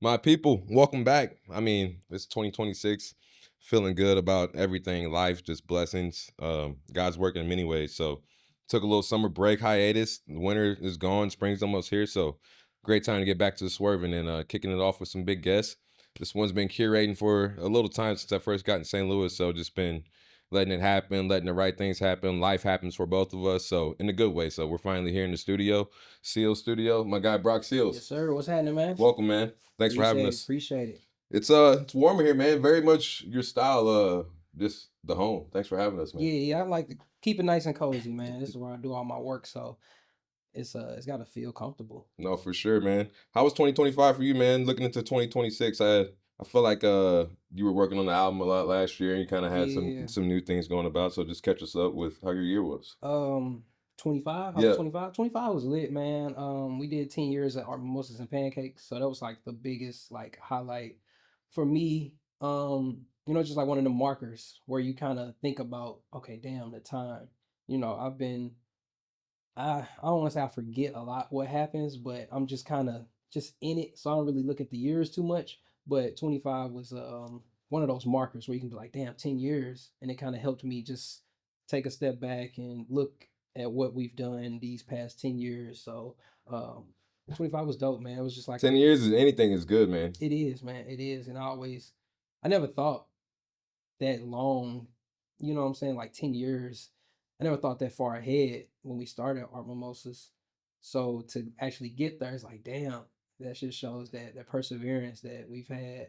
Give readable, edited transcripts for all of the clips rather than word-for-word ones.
My people, welcome back. I mean, it's 2026. Feeling good about everything, life, just blessings. God's working in many ways. So, took a little summer break hiatus. The winter is gone, spring's almost here. So, great time to get back to the Swervinn and kicking it off with some big guests. This one's been curating for a little time since I first got in St. Louis. So, just been letting it happen, letting the right things happen. Life happens for both of us. So, in a good way. So, we're finally here in the studio, Seal Studio. My guy, Brock Yes, Seals. sir. What's happening, man? Welcome, man. Thanks for having Appreciate it. us. Appreciate it. It's warmer here, man. Very much your style. Just the home. Thanks for having us, man. Yeah, I like to keep it nice and cozy, man. This is where I do all my work, so it's got to feel comfortable. No, for sure, man. How was 2025 for you, man? Looking into 2026, I feel like you were working on the album a lot last year, and you kind of had Yeah. some new things going about. So just catch us up with how your year was. 25. I Yeah. was 25. 25 was lit, man. We did 10 years at Art Mimosas and Pancakes, so that was like the biggest like highlight for me. Just like one of the markers where you kind of think about, okay, damn, the time. I've been I don't want to say I forget a lot what happens, but I'm just kind of just in it, so I don't really look at the years too much. But 25 was one of those markers where you can be like, damn, 10 years, and it kind of helped me just take a step back and look at what we've done these past 10 years. So 25 was dope, man. It was just like 10 years is anything is good, man. it is, man. It is, and I never thought that long, you know what I'm saying, like 10 years. I never thought that far ahead when we started Art Mimosas. So to actually get there, it's like, damn, that just shows that perseverance that we've had,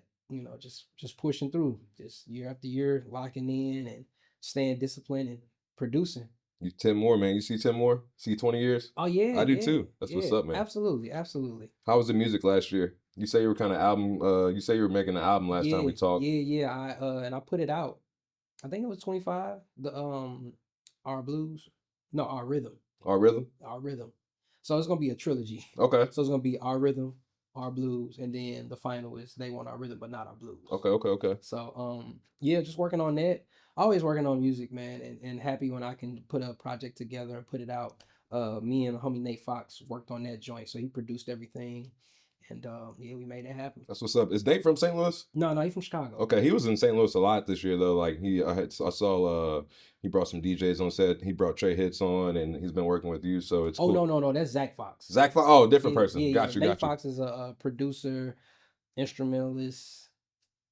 just pushing through, just year after year, locking in and staying disciplined and producing. You 10 more, man. You see 10 more? See 20 years? Oh yeah, I do yeah, too. That's what's yeah. up, man. Absolutely, absolutely. How was the music last year? You say you were kind of album. You say you were making an album last time Yeah, we talked. yeah. I put it out. I think it was 25. The our blues. No, our rhythm. Our rhythm. Our rhythm. So it's gonna be a trilogy. Okay. So it's gonna be our rhythm, our blues, and then the final is they want our rhythm but not our blues. Okay. So yeah, just working on that. Always working on music, man, and happy when I can put a project together and put it out. Me and homie Nate Fox worked on that joint, so he produced everything, and yeah, we made it happen. That's what's up. Is Nate from St. Louis? No, he's from Chicago. Okay, he was in St. Louis a lot this year though. Like I saw he brought some DJs on set. He brought Trey Hits on, and he's been working with you. So it's Oh cool. no, that's Zach Fox. Zach Fox. Oh, different Yeah, person. yeah. Got you. Nate Fox is a producer, instrumentalist.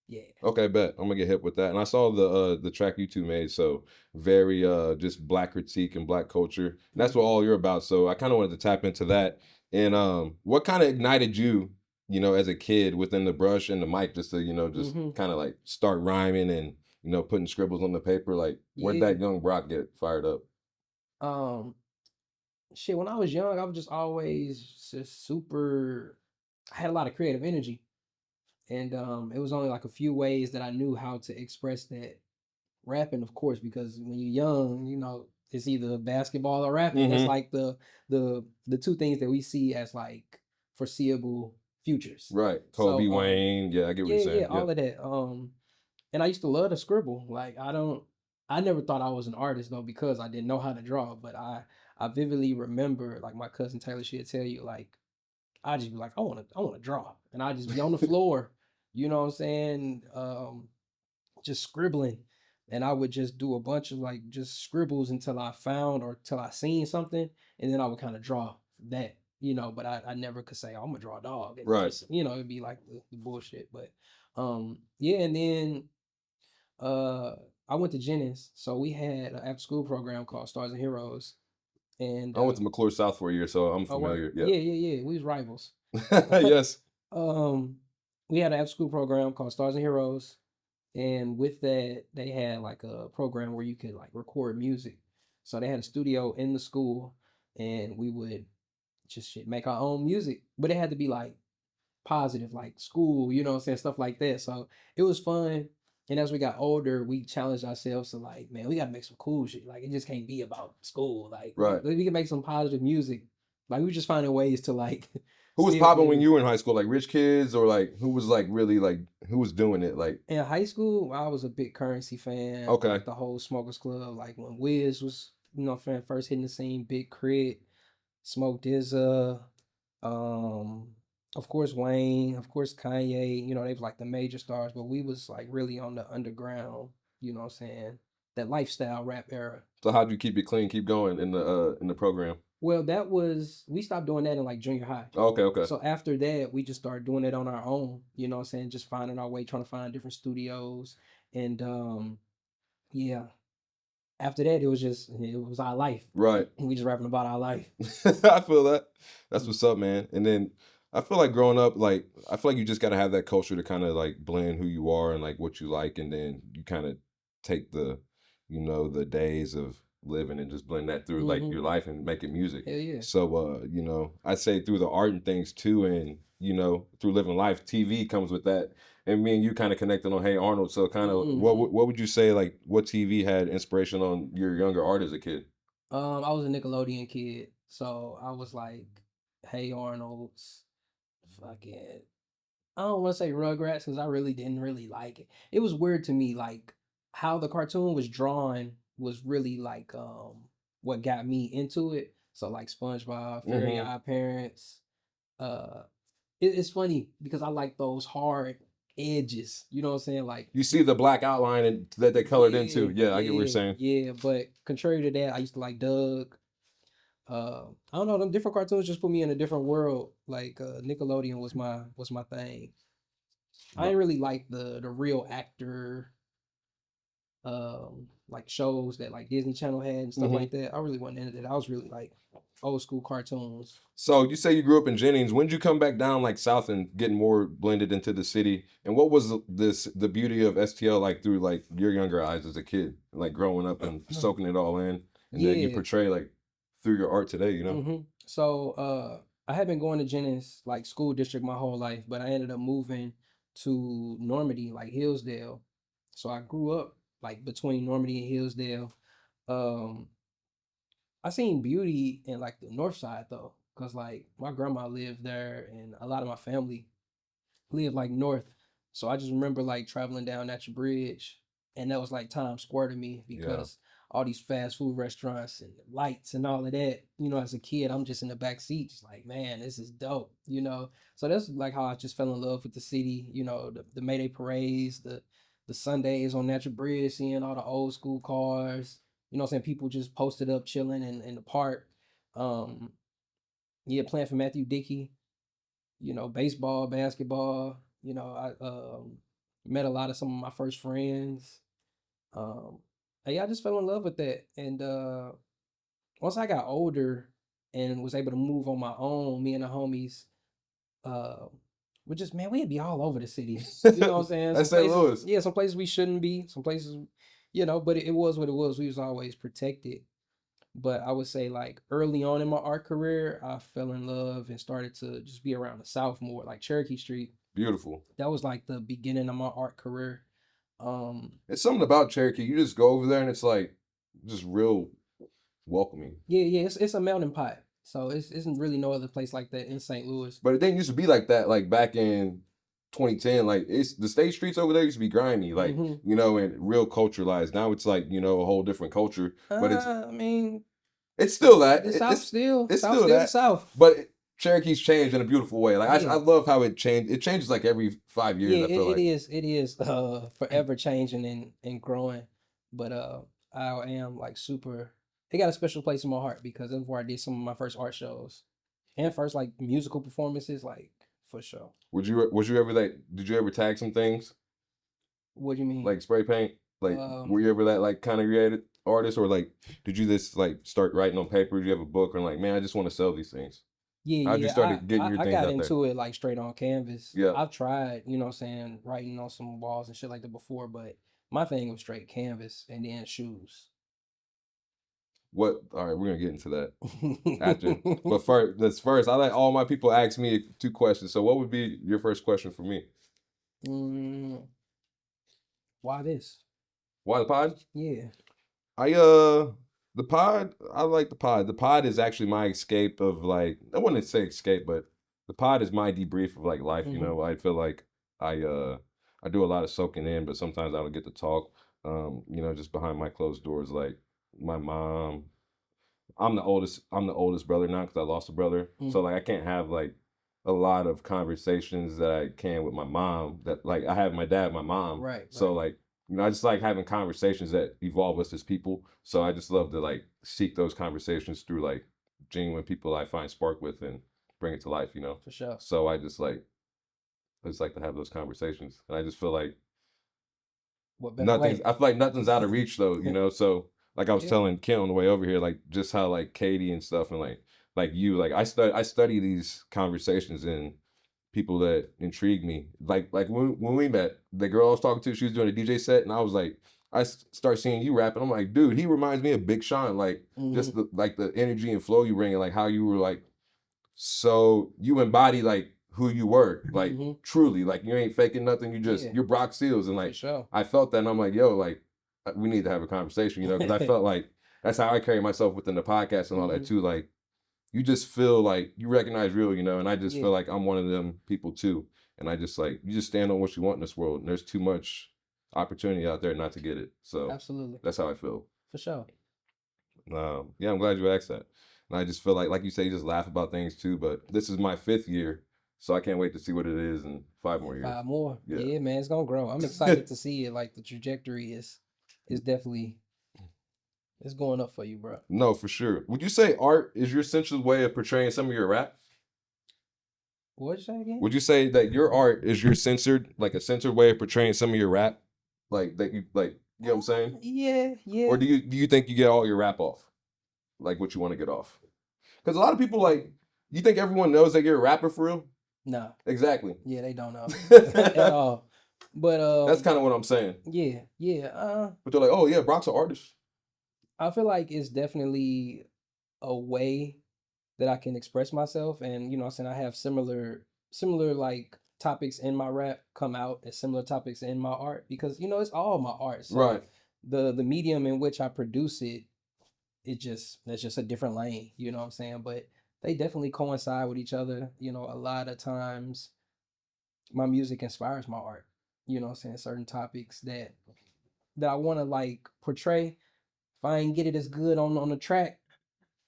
Yeah. Okay, bet. I'm gonna get hip with that. And I saw the track you two made, so very just black critique and black culture. And that's what all you're about. So I kind of wanted to tap into that. And what kind of ignited you, as a kid within the brush and the mic, just to, just kind of like start rhyming and, putting scribbles on the paper? Like, where'd Yeah. that young Brock get fired up? Shit, when I was young, I was just always just super. I had a lot of creative energy, and it was only like a few ways that I knew how to express that. Rapping, of course, because when you're young, it's either basketball or rapping. That's like the two things that we see as like foreseeable futures. Right. So Kobe, Wayne. Yeah, I get what you're saying. yeah, all of that. And I used to love to scribble. Like I never thought I was an artist though because I didn't know how to draw. But I vividly remember like my cousin Taylor. She'd tell you like I just be like I want to draw, and I just be on the floor. You know what I'm saying? Just scribbling, and I would just do a bunch of like just scribbles until I found or till I seen something, and then I would kind of draw that. But I never could say, oh, I'm gonna draw a dog. And Right. just, it'd be like the bullshit. But yeah, and then uh I went to Jennings, so we had an after school program called Stars and Heroes. And I went to McClure South for a year, so I'm familiar. yeah, yeah. We was rivals. Yes. We had an after school program called Stars and Heroes, and with that, they had like a program where you could like record music. So they had a studio in the school, and we would just make our own music, but it had to be like positive, like school, what I'm saying, stuff like that. So it was fun. And as we got older, we challenged ourselves to like, man, we gotta make some cool shit. Like it just can't be about school. Like Right. we can make some positive music. Like we were just finding ways to like. Who was popping when you were in high school? Like Rich Kids, or like who was like really like who was doing it? Like in high school, I was a big Currency fan. Okay. Like the whole Smokers Club. Like when Wiz was, first hitting the scene, Big Crit, Smoke Dizza, Of course, Wayne, of course, Kanye, you know, they was like the major stars, but we was like really on the underground, you know what I'm saying? That lifestyle rap era. So how'd you keep it clean, keep going in the program? Well, that was we stopped doing that in like junior high. Okay, okay. So after that, we just started doing it on our own, you know what I'm saying? Just finding our way, trying to find different studios. And yeah, after that it was our life. Right. We just rapping about our life. I feel that. That's what's up, man. And then I feel like growing up, like I feel like you just gotta have that culture to kind of like blend who you are and like what you like, and then you kind of take the, you know, the days of living and just blend that through like Hmm. your life and make it music. Hell yeah. So you know, I say through the art and things too, and you know, through living life, TV comes with that. And me and you kind of connected on Hey Arnold. So kind of Hmm. what would you say like what TV had inspiration on your younger art as a kid? I was a Nickelodeon kid, so I was like, Hey Arnold's, fucking. I don't want to say Rugrats because I really didn't really like it. It was weird to me, like how the cartoon was drawn was really like what got me into it. So like SpongeBob, Fairy Mm-hmm. Odd Parents. Uh, it's funny because I like those hard edges. You know what I'm saying? Like You see the black outline and that they colored yeah, into. Yeah, I get what you're yeah, saying. yeah. But contrary to that, I used to like Doug. I don't know. Them different cartoons just put me in a different world. Like Nickelodeon was my thing. I No. didn't really like the real actor like shows that like Disney Channel had and stuff Hmm. like that. I really wasn't into that. I was really like old school cartoons. So you say you grew up in Jennings. When did you come back down like south and getting more blended into the city? And what was the beauty of STL like through like your younger eyes as a kid, like growing up and soaking it all in, and that you Yeah. portray like through your art today? You know. So I had been going to Jennings like school district my whole life, but I ended up moving to Normandy, like Hillsdale. So I grew up like between Normandy and Hillsdale. Um I seen beauty in like the north side though, cause like my grandma lived there, and a lot of my family lived like north. So I just remember like traveling down that bridge, and that was like Times Square to me Yeah. because all these fast food restaurants and lights and all of that. You know, as a kid, I'm just in the back seat, just like, man, this is dope. You know, so that's like how I just fell in love with the city. You know, the Mayday parades, the Sundays on Natural Bridge, seeing all the old school cars. You know what I'm saying? People just posted up chilling in the park. Um, yeah, playing for Matthew Dickey, you know, baseball, basketball. You know, I met a lot of some of my first friends. Um, and yeah, I just fell in love with that. And once I got older and was able to move on my own, me and the homies, uh, we just man, we'd be all over the city. You know what I'm saying? That's Some St. places, Louis. yeah, some places we shouldn't be, some places, you know, but it was what it was. We was always protected. But I would say like early on in my art career, I fell in love and started to just be around the South more, like Cherokee Street. Beautiful. That was like the beginning of my art career. Um, It's something about Cherokee. You just go over there and it's like just real welcoming. yeah, it's a melting pot. So it's isn't really no other place like that in St. Louis. But it didn't used to be like that, like back in 2010. Like it's the state streets over there used to be grimy, like Hmm. you know, and real culturalized. Now it's like you know a whole different culture, but I mean, it's still that. the South still, It's South still still the that. South. But Cherokee's changed in a beautiful way. Like I Yeah, love how it changed. It changes like every 5 years. yeah, I feel it like is. It is forever changing and growing. But I am like super. It got a special place in my heart because that's where I did some of my first art shows and first like musical performances, like for sure. was you ever that? Did you ever tag some things What do you mean? like spray paint? Like Um, were you ever that like kind of creative artist, or like did you just like start writing on paper? Did you have a book, or like man, I just want to sell these things? yeah, How'd you yeah. start getting your I things got out there? into it like straight on canvas. Yeah. I've tried, you know what I'm saying, writing on some walls and shit like that before, but my thing was straight canvas and then shoes. What? All right, we're gonna get into that after. But first, I let all my people ask me 2 questions. So, what would be your first question for me? Mm, why this? Why the pod? Yeah. I the pod. I like the pod. The pod is actually my escape of like I wouldn't say escape, but the pod is my debrief of like life. You Hmm. know, I feel like I do a lot of soaking in, but sometimes I don't get to talk. You know, just behind my closed doors, like my mom. I'm the oldest. I'm the oldest brother now because I lost a brother. So Hmm. like I can't have like a lot of conversations that I can with my mom. That like I have my dad, my mom. Right, So right. like I just like having conversations that evolve us as people. So I just love to like seek those conversations through like genuine people I find spark with and bring it to life. For sure. So I just like to have those conversations, and I just feel like What better nothing's. way? I feel like nothing's out of reach though. So like I was Yeah. telling Kim on the way over here, like just how like Katie and stuff, and like you, like I study these conversations and people that intrigue me. Like when we met, the girl I was talking to, she was doing a DJ set, and I was like, start seeing you rapping. I'm like, dude, he reminds me of Big Sean. Like just Mhm. the energy and flow you bring, and like how you were like so you embody like who you were, like Mhm. truly, like you ain't faking nothing. Yeah, You're Brock Seals, and for like sure. I felt that, and I'm like, yo, like we need to have a conversation, because I felt like that's how I carry myself within the podcast and all that Mhm. too. Like you just feel like you recognize real, and I just feel Yeah, like I'm one of them people too. And I just like you just stand on what you want in this world, and there's too much opportunity out there not to get it. So absolutely. that's how I feel. For sure. Yeah, I'm glad you asked that. And I just feel like you say, you just laugh about things too. But this is my 5th year, so I can't wait to see what it is in 5 more years. 5 more. Yeah. Yeah, man, it's gonna grow. I'm excited to see it. Like the trajectory is definitely it's going up for you, bro. No, for sure. Would you say art is your essential way of portraying some of your rap? What'd you say again? Would you say that your art is your a censored way of portraying some of your rap? Like that you like, you know what I'm saying? Yeah, Or yeah. do you think you get all your rap off? Like what you want to get off? Because a lot of people like, you think everyone knows that you're a rapper for real? Nah. Exactly. Yeah, they don't know at That's all. But kind of what I'm saying. yeah, yeah. But they're like, oh yeah, Brock's an artist. I feel like it's definitely a way that I can express myself, and I'm saying I have similar like topics in my rap come out as similar topics in my art, because it's all my art. So Right. the medium in which I produce it, that's just a different lane, you know what I'm saying? But they definitely coincide with each other. A lot of times my music inspires my art. You know what I'm saying? Certain topics that I want to like portray. If I ain't get it as good on the track,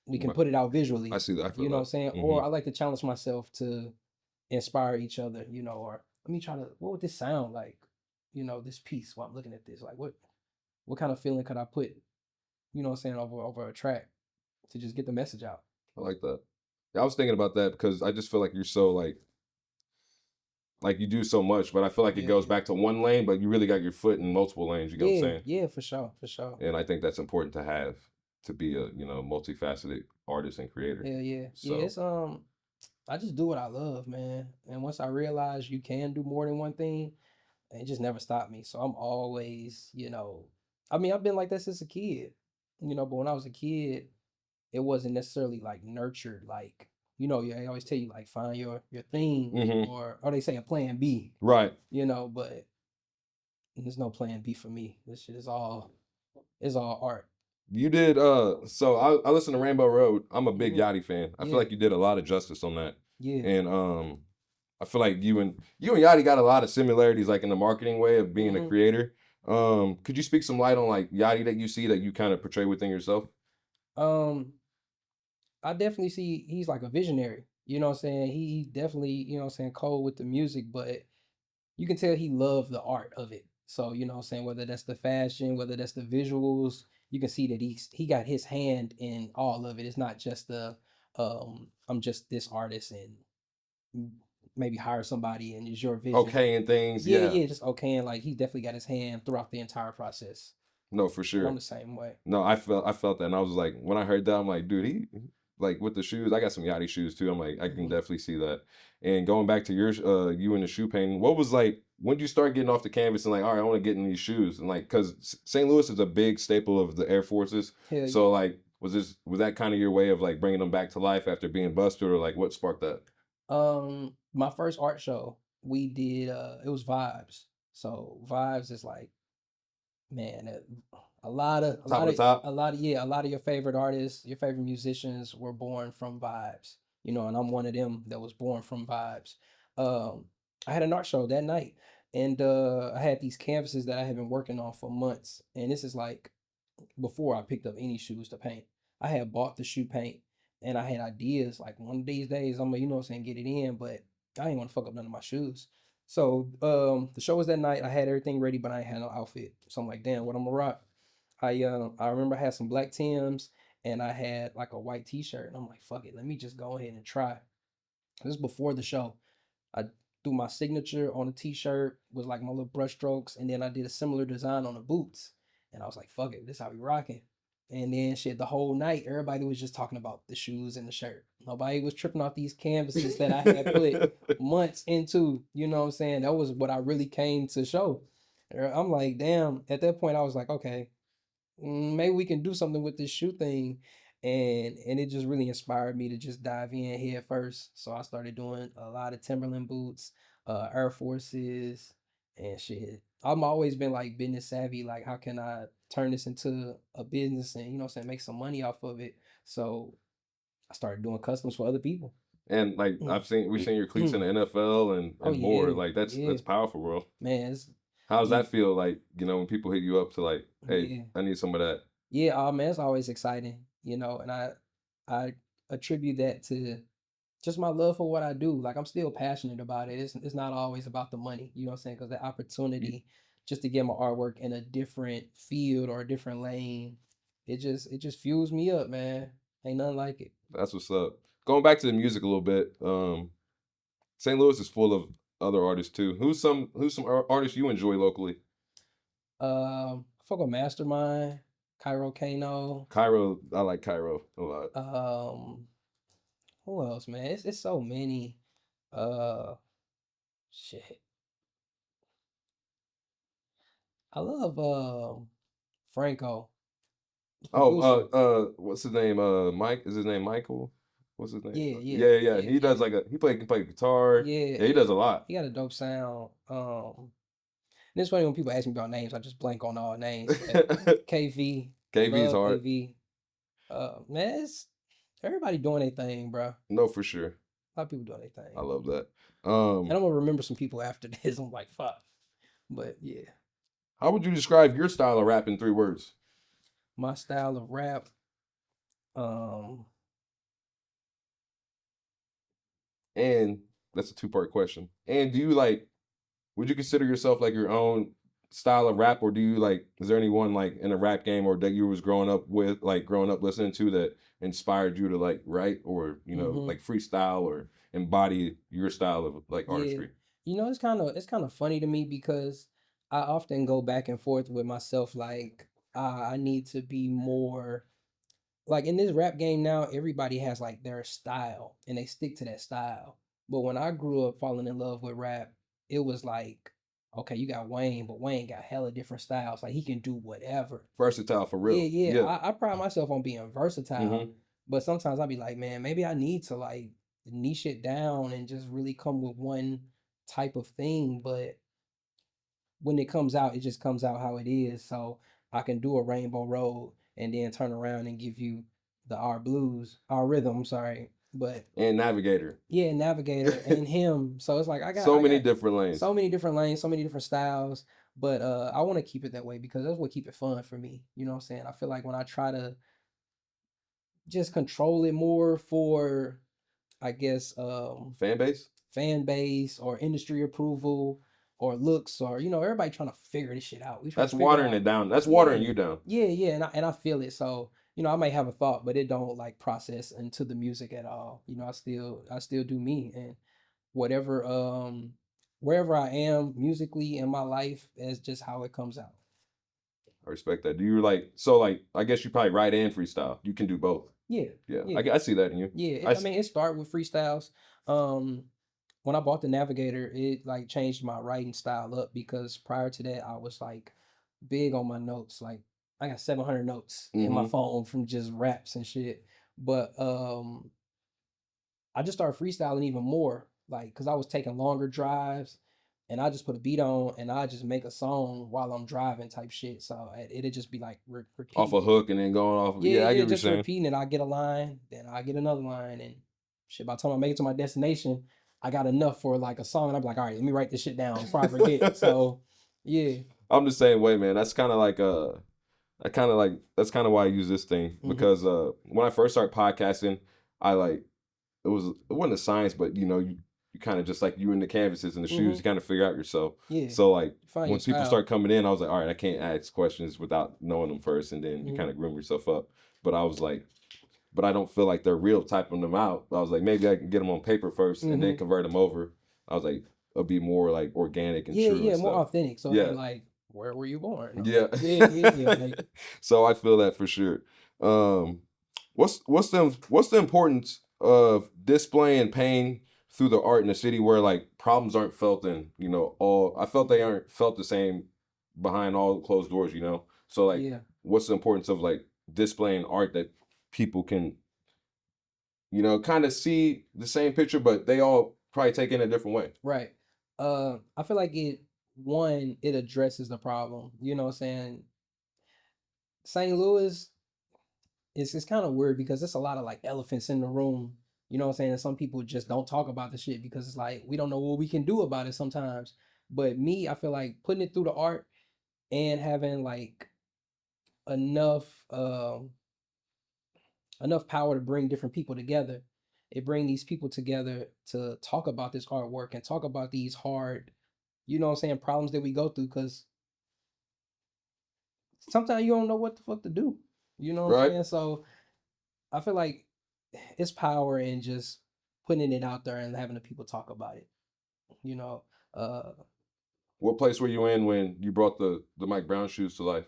we can put it out I visually. see that. I feel You know what I'm that. saying? Or I like to challenge myself to inspire each other, or let me try to, what would this sound like? This piece while I'm looking at this. Like what kind of feeling could I put, what I'm saying, over a track to just get the message out. I like that. Yeah, I was thinking about that because I just feel like you're so like you do so much, but I feel like it Yeah, goes yeah. back to one lane, but you really got your foot in multiple lanes. You get what I'm Yeah, saying? yeah, for sure, for sure. And I think that's important to have, to be a multifaceted artist and creator. Yeah, yeah. Yeah, So it's I just do what I love, man. And once I realize you can do more than one thing, it just never stopped me. So I'm always, I mean, I've been like that since a kid, but when I was a kid, it wasn't necessarily like nurtured, like, yeah, I always tell you like find your thing, hmm or they say a plan B, right. but there's no plan B for me. This shit is all art. You did so I listen to Rainbow Road. I'm a big Hmm. Yachty fan. I feel Yeah, like you did a lot of justice on that. yeah. And I feel like you and Yachty got a lot of similarities like in the marketing way of being a Hmm. creator. Could you speak some light on like Yachty that you see that you kind of portray within yourself? Um, I definitely see he's like a visionary. You know what I'm saying? He definitely, what I'm saying, cold with the music, but you can tell he loved the art of it. So, you know what I'm saying, whether that's the fashion, whether that's the visuals, you can see that he got his hand in all of it. It's not just I'm just this artist and maybe hire somebody and it's your vision. Okay, and things, Yeah, yeah. yeah, just okay. And like he definitely got his hand throughout the entire process. No, for And I'm sure. the same way. No, I felt that, and I was like, when I heard that, I'm like, dude, he like with the shoes. I got some Yachty shoes too. I'm like, I can Hmm. definitely see that. And going back to your you and the shoe painting, what was like? When did you start getting off the canvas and like, all right, I want to get in these shoes? And like, because St. Louis is a big staple of the Air Forces. Hell So yeah. like, was that kind of your way of like bringing them back to life after being busted, or like what sparked that? My first art show we did, it was Vibes. So Vibes is like, man, a lot of a Top lot of of the top. a lot of yeah, a lot of your favorite artists, your favorite musicians were born from Vibes. And I'm one of them that was born from Vibes. Um, I had an art show that night, and I had these canvases that I had been working on for months, and this is like before I picked up any shoes to paint. I had bought the shoe paint, and I had ideas like one of these days I'm gonna, you know what I'm saying, get it in, but I ain't want to fuck up none of my shoes. So the show was that night. I had everything ready, but I ain't had no outfit. So I'm like, damn, what I'm gonna rock? I remember I had some black Tims and I had like a white t-shirt, and I'm like, fuck it, let me just go ahead and try. This is before the show. I threw my signature on a t-shirt with like my little brush strokes, and then I did a similar design on the boots. And I was like, fuck it, this how we rocking. And then shit, the whole night, everybody was just talking about the shoes and the shirt. Nobody was tripping off these canvases that I had put months into. You know what I'm saying? That was what I really came to show. I'm like, damn. At that point, I was like, okay, maybe we can do something with this shoe thing. And it just really inspired me to just dive in head first. So I started doing a lot of Timberland boots, Air Forces, and shit. I've always been like business savvy. Like, how can I turn this into a business and, you know what I'm saying, make some money off of it? So I started doing customs for other people. And like we've seen your cleats in the NFL Oh and more. yeah, Like yeah, that's powerful, bro. man. How does Yeah, that feel? Like, you know, when people hit you up to like, hey, yeah. I need some of that. Yeah, man, it's always exciting, you know, and I attribute that to just my love for what I do. Like, I'm still passionate about it. It's not always about the money, you know what I'm saying? Because the You- opportunity just to get my artwork in a different field or a different lane, it just fuels me up, man. Ain't nothing like it. That's what's up. Going back to the music a little bit. St. Louis is full of other artists too. Who's some artists you enjoy locally? I fuck with Mastermind, Cairo Kano. Cairo, I like Cairo a lot. Um, who else, man? It's so many. Uh, shit. I love Franco, the Oh, producer. what's his name? Mike. Is his name Michael? What's his name? Yeah, yeah, Yeah. yeah, He yeah, does like can play guitar. yeah. Yeah, he does a lot. He got a dope sound. And it's funny when people ask me about names, I just blank on all names. But KV, KV's love hard. KV. Man, it's everybody doing their thing, bro. A No, for sure. lot of people doing their I thing. love that. And I'm gonna remember some people after this. I'm like, fuck. But yeah, How would you describe your style of rap in 3 words? my style of rap. Um, And that's a two-part question. And do you like, would you consider yourself like your own style of rap, or do you like, is there anyone like in a rap game or that you was growing up with, like growing up listening to that inspired you to like write or, you know, mhm. like freestyle or embody your style of like Yeah. artistry? You know, it's kind of funny to me because I often go back and forth with myself like I need to be more like in this rap game now, everybody has like their style and they stick to that style. But when I grew up falling in love with rap, it was like, okay, you got Wayne, but Wayne got hella different styles. Like he can do whatever. Versatile for Yeah, real. yeah. Yeah. I pride myself on being versatile, Hmm. but sometimes I'll be like, man, maybe I need to like niche it down and just really come with one type of thing. But when it comes out, it just comes out how it is. So I can do a Rainbow Road and then turn around and give you the R blues, R rhythm, I'm sorry. But And Navigator. yeah, Navigator and him. So it's like I got So I many got different lanes. so many different lanes, so many different styles. But I want to keep it that way because that's what keep it fun for me. You know what I'm saying? I feel like when I try to just control it more for I guess Fan base? fan base or industry approval or looks or everybody trying to figure this shit out. We trying That's to figure watering out. it down. That's watering Yeah. you down. Yeah, yeah, and I feel it. So, I might have a thought, but it don't like process into the music at all. I still do me and whatever wherever I am musically in my life, that's just how it comes out. I respect that. Do you like, so like, I guess you probably write and freestyle. You can do both. Yeah. Yeah. Yeah. I see that in you. Yeah, I, I mean, it started with freestyles. Um, when I bought the Navigator, it like changed my writing style up because prior to that, I was like big on my notes. Like I got 700 notes in my mm-hmm. phone from just raps and shit. But I just started freestyling even more, like because I was taking longer drives, and I just put a beat on and I just make a song while I'm driving type shit. So it'd just be like Off repeating a it. hook and then going off. Yeah, Yeah, I get yeah, what you're just saying. repeating it. I get a line, then I get another line, and shit. By the time I make it to my destination, I got enough for like a song, and I'm like, all right, let me write this shit down before I forget. So, yeah. I'm the same way, man. That's kind of like that's kind of why I use this thing Hmm. because when I first started podcasting, I like it wasn't a science, but you kind of just like you in the canvases and the shoes, Mm-hmm. you kind of figure out yourself. Yeah. So like Find your when people style. start coming in, I was like, all right, I can't ask questions without knowing them first, and then you Mm-hmm. kind of groom yourself up. But I was like, but I don't feel like they're real typing them out. I was like, maybe I can get them on paper first and then Mm-hmm. convert them over. I was like, it'll be more like organic and Yeah, true and yeah, more stuff. authentic. So it Yeah, ain't like, where were you born? Or yeah. like, yeah, yeah, yeah. Like, So I feel that for sure. Um, what's the importance of displaying pain through the art in a city where like problems aren't felt in all I felt they aren't felt the same behind all closed doors. So like, yeah, what's the importance of like displaying art that people can kind of see the same picture, but they all probably take in a different way. right. I feel like it addresses the problem. You know what I'm saying? St. Louis it's kind of weird because it's a lot of like elephants in the room. You know what I'm saying? And some people just don't talk about the shit because it's like we don't know what we can do about it sometimes. But me, I feel like putting it through the art and having like enough enough power to bring different people together. It bring these people together to talk about this artwork and talk about these hard, you know what I'm saying, problems that we go through because sometimes you don't know what the fuck to do. You know what I'm Right? saying? So I feel like it's power in just putting it out there and having the people talk about it. You know, uh, What place were you in when you brought the Mike Brown shoes to life?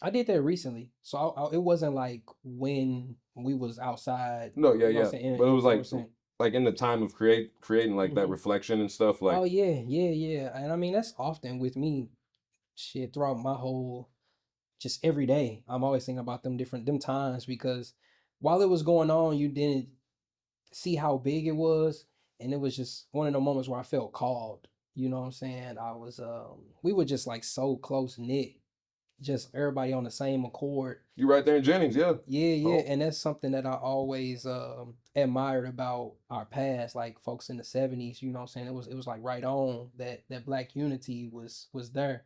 I did that recently, so it wasn't like when we was outside. No, yeah, You know, what yeah. I'm saying But it was enforcing. like in the time of creating like that Hmm. reflection and stuff. Oh Like, yeah, yeah, yeah, and I mean that's often with me. Shit, throughout my whole, just every day, I'm always thinking about them times because while it was going on, you didn't see how big it was, and it was just one of the moments where I felt called. You know what I'm saying? We were just like so close knit, just everybody on the same accord. you right there in Jennings, yeah. Yeah, yeah, Oh, and that's something that I always admired about our past, like folks in the '70s. You know what I'm saying? It was like right on that Black unity was there,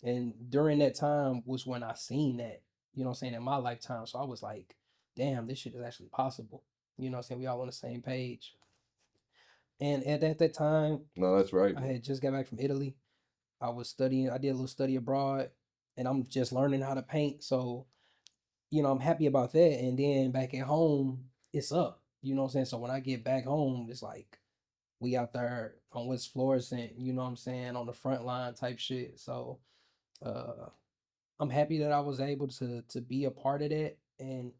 and during that time was when I seen that. You know what I'm saying, in my lifetime. So I was like, damn, this shit is actually possible. You know what I'm saying? We all on the same page. And at that time, no, that's right. I had just got back from Italy. I was studying. I did a little study abroad, and I'm just learning how to paint. So I'm happy about that. And then back at home, it's up. You know what I'm saying? So when I get back home, it's like we out there on West Florissant, you know what I'm saying, on the front line type shit. So uh I'm happy that I was able to be a part of that. And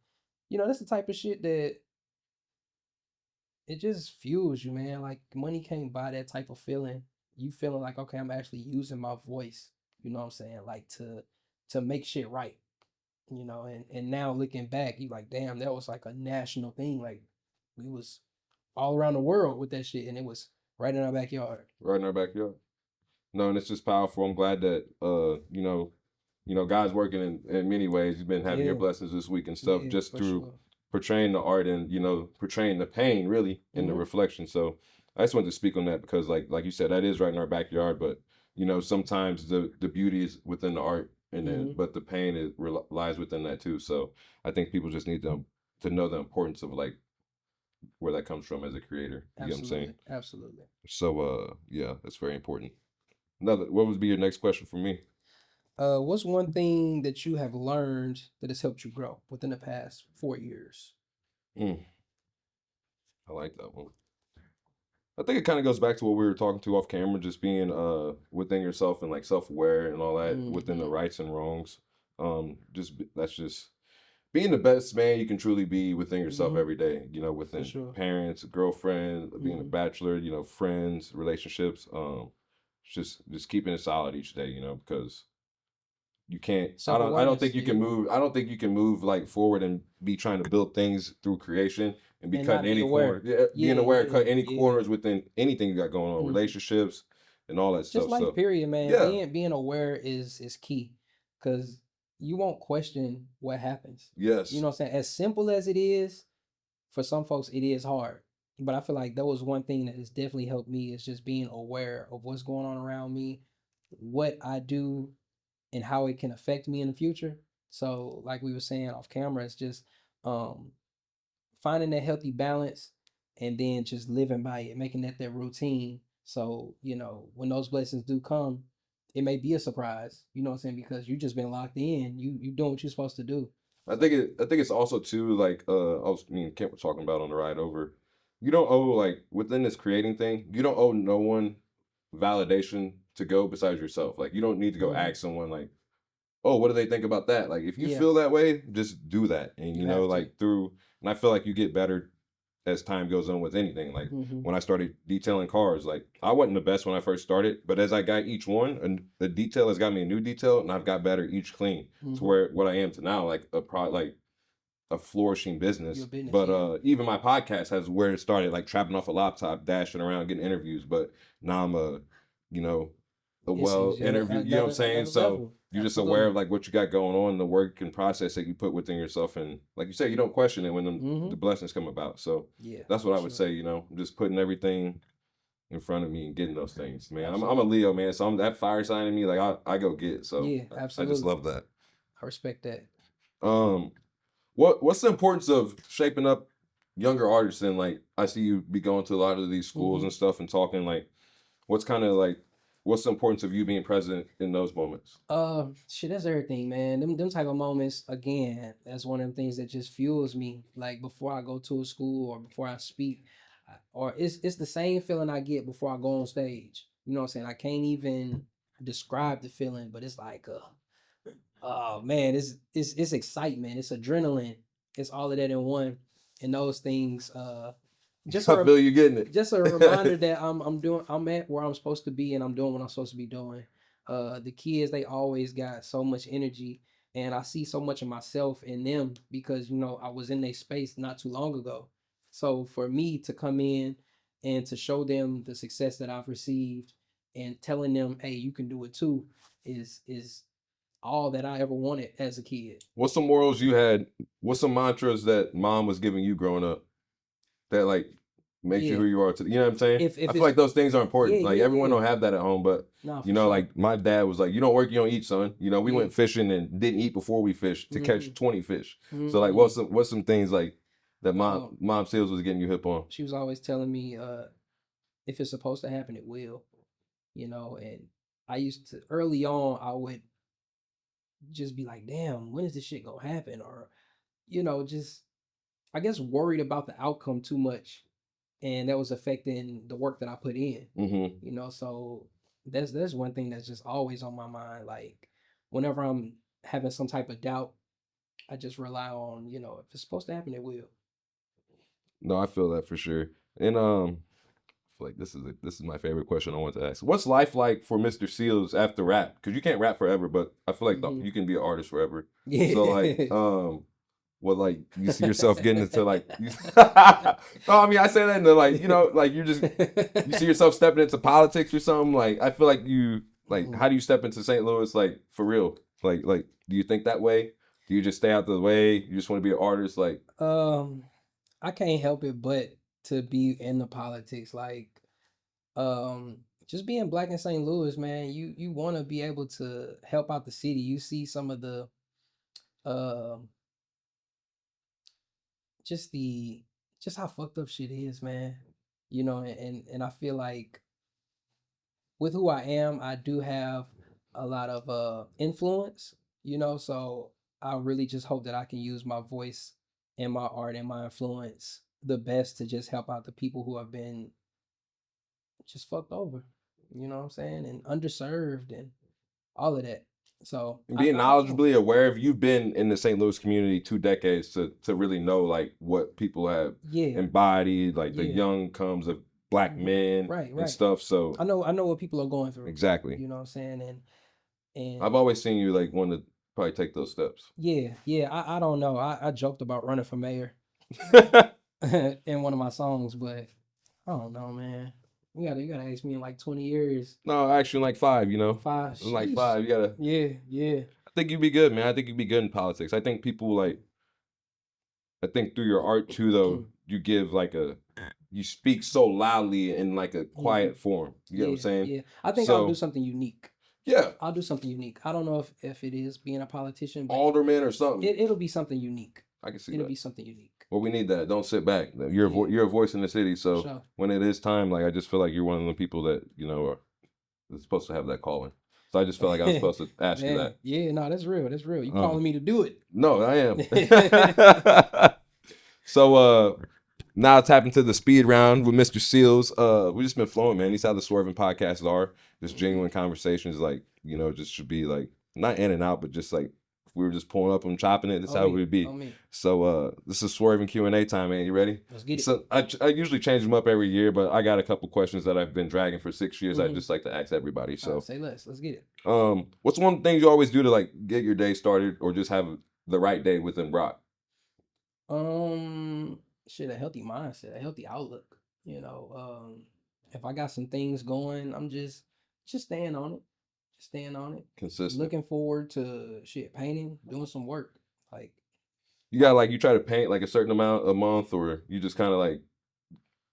that's the type of shit that it just fuels you, man. Like money can't buy that type of feeling. You feeling like, okay, I'm actually using my voice, you know what I'm saying, like to make shit right. And now looking back, you like, damn, that was like a national thing. Like we was all around the world with that shit, and it was right in our backyard. Right in our backyard. No, and it's just powerful. I'm glad that God's working in many ways. You've been having your Yeah, blessings this week and stuff yeah, just for through sure. portraying the art and portraying the pain really in the Hmm. reflection. So I just wanted to speak on that because like you said, that is right in our backyard. But sometimes the beauty is within the art, and then Hmm. but the pain lies within that too. So I think people just need to know the importance of like where that comes from as a creator. You know what I'm saying? Absolutely, absolutely. So yeah, that's very important. What would be your next question for me? What's one thing that you have learned that has helped you grow within the past 4 years? Mm, I like that one. I think it kind of goes back to what we were talking to off camera, just being within yourself and like self-aware and all that within the Hmm. rights and wrongs. That's just being the best man you can truly be within yourself Hmm. every day. For Within sure. parents, girlfriend, being a Hmm. bachelor, friends, relationships. Just keeping it solid each day. Because you can't. I don't Self-awareness, think you can yeah, move. I don't think you can move like forward and be trying to build things through creation and be and cutting not be any corner. aware. Yeah, Yeah, being aware, cut yeah, any yeah. corners within anything you got going on, Hmm. relationships and all that Just stuff. life, So period, man. yeah, Being aware is key, because you won't question what happens. You yes, know what I'm saying? As simple as it is, for some folks it is hard. But I feel like that was one thing that has definitely helped me, is just being aware of what's going on around me, what I do, and how it can affect me in the future. So like we were saying off camera, it's just finding that healthy balance and then just living by it, making that routine. So, when those blessings do come, it may be a surprise, you know what I'm saying? Because you just been locked in. You doing what you're supposed to do. I think it's also too like I was me and Kent were talking about on the ride over. You don't owe like within this creating thing, you don't owe no one validation to go besides yourself. Like you don't need to go Mhm. ask someone like, oh, what do they think about that? Like if you Yeah, feel that way, just do that. And you have to. like through and I feel like you get better as time goes on with anything. Like Hmm. when I started detailing cars, like I wasn't the best when I first started, but as I got each one, and the detail has got me a new detail, and I've got better each clean to Hmm. where what I am to now, like like a flourishing Your business. business, But yeah. even my podcast has where it started, like trapping off a laptop, dashing around, getting interviews. But now I'm you know, a It's interview. You know what I'm saying? another So level. you're just aware Absolutely. of like what you got going on, the work and process that you put within yourself, and like you said, you don't question it when the Hmm. blessings come about. So Yeah, that's what for I would sure. say. Just putting everything in front of me and getting those things, man. I'm a Absolutely. Leo, man. So I'm that fire sign in me. Like I go get it. So Yeah, I just absolutely. love that. I respect that. Um, what's the importance of shaping up younger artists? And like I see you be going to a lot of these schools Hmm. and stuff and talking. Like, what's kind of like what's the importance of you being present in those moments? Shit, that's everything, man. Them type of moments, again, that's one of them things that just fuels me. Like before I go to a school or before I speak, or it's the same feeling I get before I go on stage. You know what I'm saying? I can't even describe the feeling, but it's like, oh man, it's excitement, it's adrenaline, it's all of that in one, and those things. Just a I feel you getting just a reminder it. that I'm at where I'm supposed to be and I'm doing what I'm supposed to be doing. The kids, they always got so much energy, and I see so much of myself in them because I was in their space not too long ago. So for me to come in and to show them the success that I've received and telling them, hey, you can do it too, is all that I ever wanted as a kid. What's some morals you had? What's some mantras that mom was giving you growing up that like makes you Yeah. who you are today? You know what I'm saying? If I if feel it's like those things are Yeah, important. Like yeah, everyone yeah. don't have that at home, but Nah, for sure. like my dad was like, "You don't work, you don't eat, son." We Yeah. went fishing and didn't eat before we fished to Mm-hmm. catch 20 fish. So like, Mm-hmm. what's some things like that Um, mom Seals was getting you hip on? she was always telling me, if it's supposed to happen, it will. And I used to early on, I would just be like, damn, when is this shit gonna happen? Or, just I guess worried about the outcome too much. And that was affecting the work that I put in. Mm-hmm. So that's one thing that's just always on my mind. Like whenever I'm having some type of doubt, I just rely on, if it's supposed to happen, it will. No, I feel that for sure. And I feel like this is my favorite question I want to ask. What's life like for Mr. Seals after rap? Because you can't rap forever, but I feel like Hmm. you can be an artist forever. So like, Yeah. what like you see yourself getting into like you, no, I mean I say that in the like like you see yourself stepping into politics or something. Like I feel like you like Mhm. how do you step into St. Louis like for real? Like do you think that way? Do you just stay out the way? You just want to be an artist? Like um, I can't help it but to be in the politics. Like, just being black in St. Louis, man, you want to be able to help out the city. You see some of the um just the just how fucked up shit is, man. And I feel like with who I am, I do have a lot of influence, so I really just hope that I can use my voice and my art and my influence the best to just help out the people who have been just fucked over, you know what I'm saying? And underserved and all of that. So and I being don't know. knowledgeably aware of you've been in the St. Louis community 2 decades to really know like what people have Yeah, embodied, like the yeah. young comes of black Hmm. men Right, and right. stuff. So I know what people are going through. exactly. You know what I'm saying? And I've always seen you like want to probably take those steps. yeah, yeah. I don't know. I joked about running for mayor in one of my songs, but I don't know, man. You gotta ask me in like 20 years. No, actually, in like five, Five. in like Sheesh. five, you gotta. Yeah, yeah. I think you'd be good, man. I think you'd be good in politics. I think people like. I think through your art too, though, you give like you speak so loudly in like a Hmm. quiet form. You get what I'm Yeah, saying? yeah. I think I'll do So something unique. yeah, I'll do something unique. I don't know if it is being a politician, but alderman or something. it'll be something unique. I can see It'll that. be something unique. Well, we need that. Don't sit back. You're Yeah, you're a voice in the city. for So sure. when it is time, like I just feel like you're one of the people that are supposed to have that calling. So I just feel like I was supposed to ask you Man, that. yeah, no, that's real. That's real. You Um, calling me to do it? no, I am. So now tap into the speed round with Mr. Seals. We just been flowing, man. These how the Swerving podcasts are. Just genuine conversations, like just should be like not in and out, but just like if we were just pulling up and chopping it. This is On how it me, would be. on me. So this is Swerving Q&A time, man. You ready? Let's get it. So I usually change them up every year, but I got a couple questions that I've been dragging for 6 years. I just like to ask everybody. So Say less. Let's get it. what's one thing you always do to like get your day started or just have the right day within Brock? Shit, a healthy mindset, a healthy outlook. If I got some things going, I'm just staying on it. Just staying on it. Consistent. Looking forward to shit, painting, doing some work. Like You got like you try to paint like a certain amount a month, or you just kind of like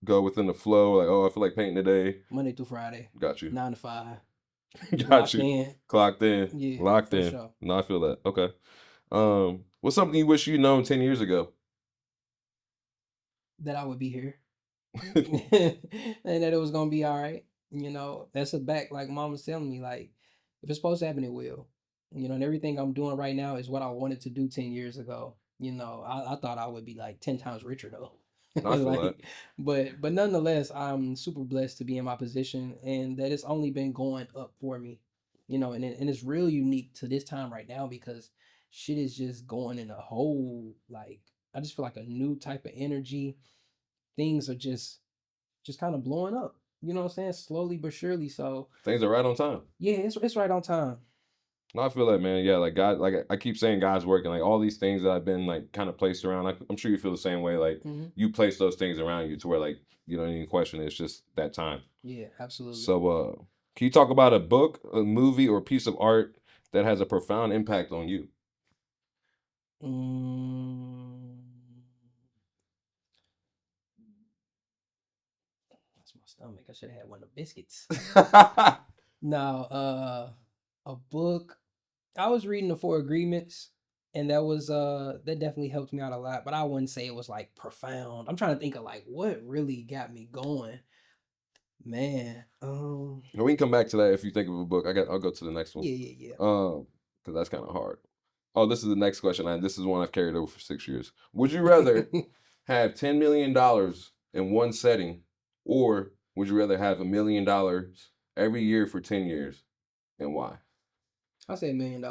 go within the flow. Like, oh, I feel like painting today. Monday through Friday, Got you. 9 to 5. Got Locked you. in. Clocked in. Yeah, Locked for in. sure. No, I feel that. Okay. What's something you wish you'd known 10 years ago? That I would be here. And that it was gonna be all right. That's a back, like mom was telling me, like if it's supposed to happen, it will. And everything I'm doing right now is what I wanted to do 10 years ago. I thought I would be like 10 times richer though. No, I feel that. Like, but nonetheless, I'm super blessed to be in my position and that it's only been going up for me. And it's real unique to this time right now because shit is just going in a whole like I just feel like a new type of energy. Things are just kind of blowing up. You know what I'm saying? Slowly but surely. So Things are right on time. yeah, it's right on time. No, I feel that, man. Yeah, like God, like I keep saying, God's working. Like all these things that I've been like kind of placed around. Like, I'm sure you feel the same way. Like you place those things around you to where like you don't even question it. It's just that time. Yeah, absolutely. So, can you talk about a book, a movie, or a piece of art that has a profound impact on you? Mm, that's my stomach. I should have had one of the biscuits. Now, a book. I was reading the Four Agreements, and that definitely helped me out a lot. But I wouldn't say it was like profound. I'm trying to think of like what really got me going. Man, We can come back to that if you think of a book. I'll go to the next one. yeah. Because that's kind of hard. Oh, this is the next question. This is one I've carried over for 6 years. Would you rather have $10 million in one setting, or would you rather have $1 million every year for 10 years, and why? I say $1 million.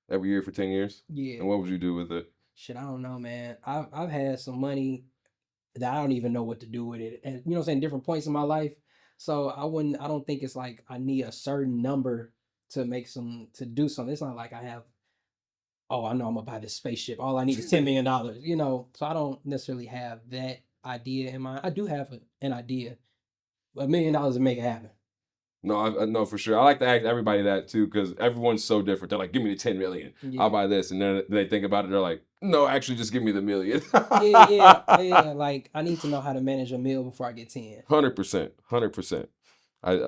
Every year for 10 years? Yeah. And what would you do with it? Shit, I don't know, man. I've had some money that I don't even know what to do with it, and you know what I'm saying, different points in my life. So I don't think it's like I need a certain number to do something. It's not like I have. Oh, I know I'm gonna buy this spaceship. All I need is $10 million. So I don't necessarily have that idea in mind. I do have an idea, $1 million to make it happen. No, I know for sure. I like to ask everybody that too, because everyone's so different. They're like, "Give me the 10 million. Yeah. I'll buy this," and then they think about it. They're like, "No, actually, just give me the million." Yeah. Like I need to know how to manage a meal before I get 10. 100%, 100%.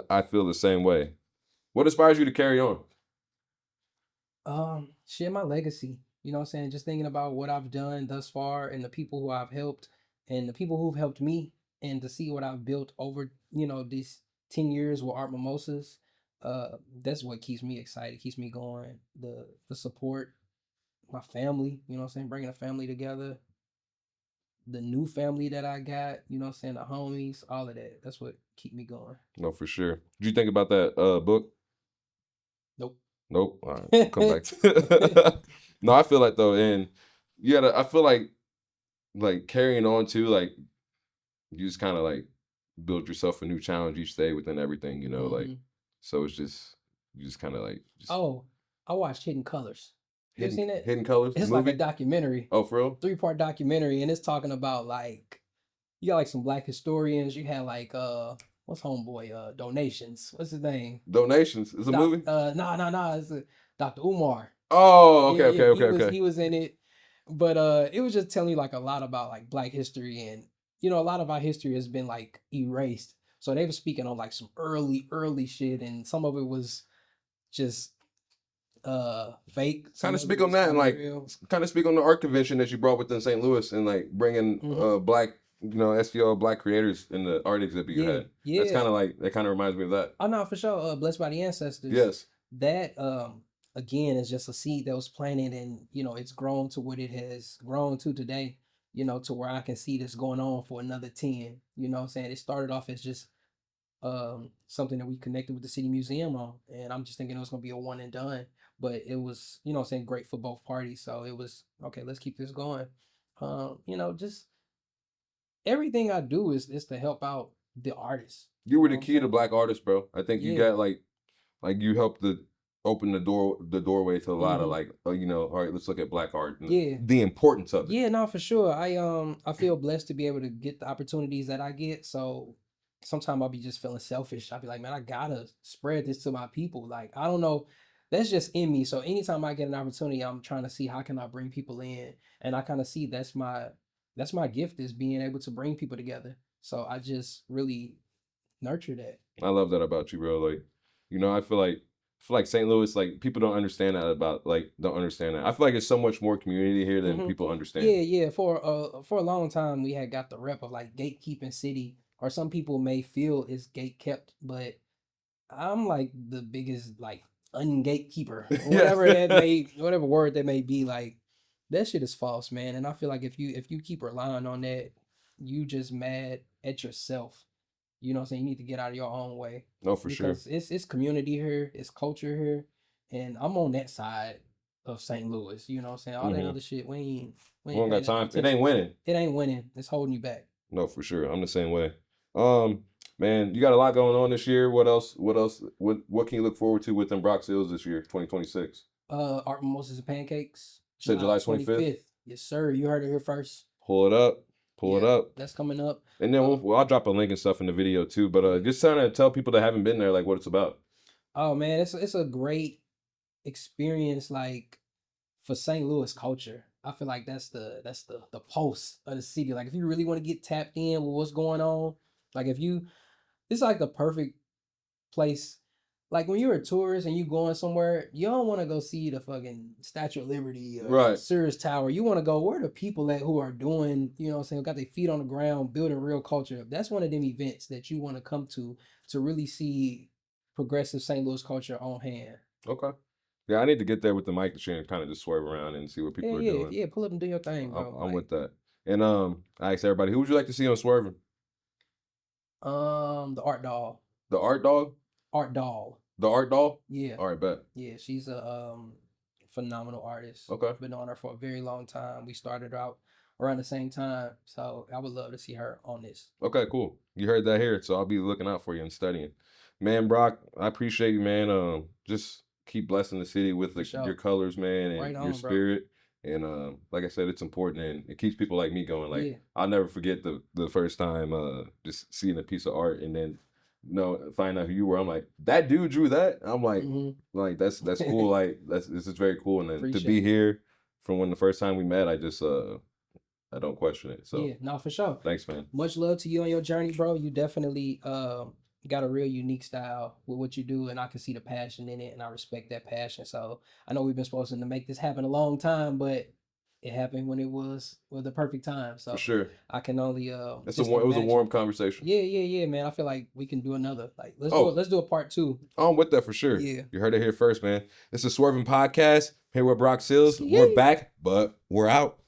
I feel the same way. What inspires you to carry on? Share my legacy. You know what I'm saying? Just thinking about what I've done thus far and the people who I've helped and the people who've helped me and to see what I've built over, these 10 years with Art Mimosas. That's what keeps me excited, keeps me going. The support, my family, you know what I'm saying? Bringing a family together, the new family that I got, you know what I'm saying? The homies, all of that. That's what keep me going. No, for sure. Did you think about that book? Nope. Nope. All right, come back. No, I feel like though, and I feel like carrying on too, like you just kind of like build yourself a new challenge each day within everything, like so it's just you just kind of like just Oh, I watched Hidden Colors. You ever seen it? Hidden Colors. It's like a documentary. Oh, for real? 3-part documentary, and it's talking about like you got like some black historians. You had like what's homeboy donations. What's his name? Donations. It's a movie. No. It's Dr. Umar. Oh, okay, Yeah, okay. He was in it, but it was just telling you like a lot about like black history, and a lot of our history has been like erased. So they were speaking on like some early shit, and some of it was just fake. Kind Some of of speak it on was that, and kind of like real. kind of speak on the art convention that you brought within St. Louis, and like bringing Hmm. black, STL black creators in the art exhibit you Yeah, had. That's yeah. kind of like that. Kind of reminds me of that. Oh no, for sure. Blessed by the ancestors. Yes, That again is just a seed that was planted, and it's grown to what it has grown to today. To where I can see this going on for another 10. You know what I'm saying? It started off as just something that we connected with the city museum on, and I'm just thinking it was gonna be a one and done. But it was, what I'm saying, great for both parties. So it was okay, let's keep this going. Just everything I do is to help out the artists. you You were know the what I'm key to saying? black artists, bro. I think you Yeah. got like you helped the open the doorway to a lot of Hmm. like all right, let's look at black art and Yeah. the importance of it. Yeah, no, for sure. I feel blessed to be able to get the opportunities that I get. So sometimes I'll be just feeling selfish. I'll be like, man, I gotta spread this to my people. Like, I don't know. That's just in me. So anytime I get an opportunity, I'm trying to see how can I bring people in. And I kind of see that's my gift, is being able to bring people together. So I just really nurture that. I love that about you, bro. Like, I feel like St. Louis, like people don't understand that about like don't understand that. I feel like it's so much more community here than Hmm. people understand. Yeah, yeah. For a long time, we had got the rep of like gatekeeping city, or some people may feel it's gate kept, but I'm like the biggest like ungatekeeper, Yeah. whatever word that may be. Like that shit is false, man. And I feel like if you keep relying on that, you just mad at yourself. You know what I'm saying? You need to get out of your own way, No, for sure. because it's community here, it's culture here, and I'm on that side of St. Louis. You know what I'm saying? All that Hmm. other shit, we We ain't don't got paying enough time. It ain't attention. winning. It ain't winning. It's holding you back. No, for sure. I'm the same way. Um, Man, you got a lot going on this year. What else? What else? What can you look forward to within Brock Hills this year, 2026? Art Mimosas and Pancakes, Said July July 25th. 25th. Yes, sir. You heard it here first. Pull it up. Pull it Yeah, up. that's coming up. And then Uh, I'll drop a link and stuff in the video too. But yeah. just trying to tell people that haven't been there like what it's about. Oh man, it's a great experience, like for St. Louis culture. I feel like that's the pulse of the city. Like if you really want to get tapped in with what's going on, like if you it's like the perfect place. Like when you're a tourist and you going somewhere, you don't want to go see the fucking Statue of Liberty or the Right. Sears Tower. You want to go where the people at who are doing, what I'm saying, got their feet on the ground, building real culture. That's one of them events that you want to come to really see progressive St. Louis culture on hand. Okay. Yeah, I need to get there with the mic machine and kind of just swerve around and see what Yeah, people are yeah, doing. yeah. Pull up and do your thing, bro. I'm Like, with that. And I asked everybody, who would you like to see on Swerving? the art doll, The Art Dog? art doll. The Art Doll? Yeah, All right, bet. yeah. She's a phenomenal artist. Okay. Been on her for a very long time. We started out around the same time, so I would love to see her on this. Okay, cool. You heard that here, so I'll be looking out for you and studying. Man, Brock, I appreciate you, man. Just keep blessing the city with For your sure. colors, man, and Right your on, bro. spirit. And like I said, it's important and it keeps people like me going. Like Yeah. I'll never forget the first time just seeing a piece of art and then find out who you were. I'm like, that dude drew that. I'm like, Hmm. that's cool. Like this is very cool. And then to be Appreciate it. here from when the first time we met, I just I don't question it. So Yeah, no, for sure. thanks, man. Much love to you on your journey, bro. You definitely got a real unique style with what you do, and I can see the passion in it, and I respect that passion. So I know we've been supposed to make this happen a long time, but it happened when it was the perfect time. For So sure. I can only It's just it was a imagine. warm conversation. Yeah, yeah, yeah, man. I feel like we can do another. Like Oh, let's do a part 2. I'm with that for sure. Yeah. You heard it here first, man. It's a Swerving podcast. Here with Brock Sills. We're Yay. back, but we're out.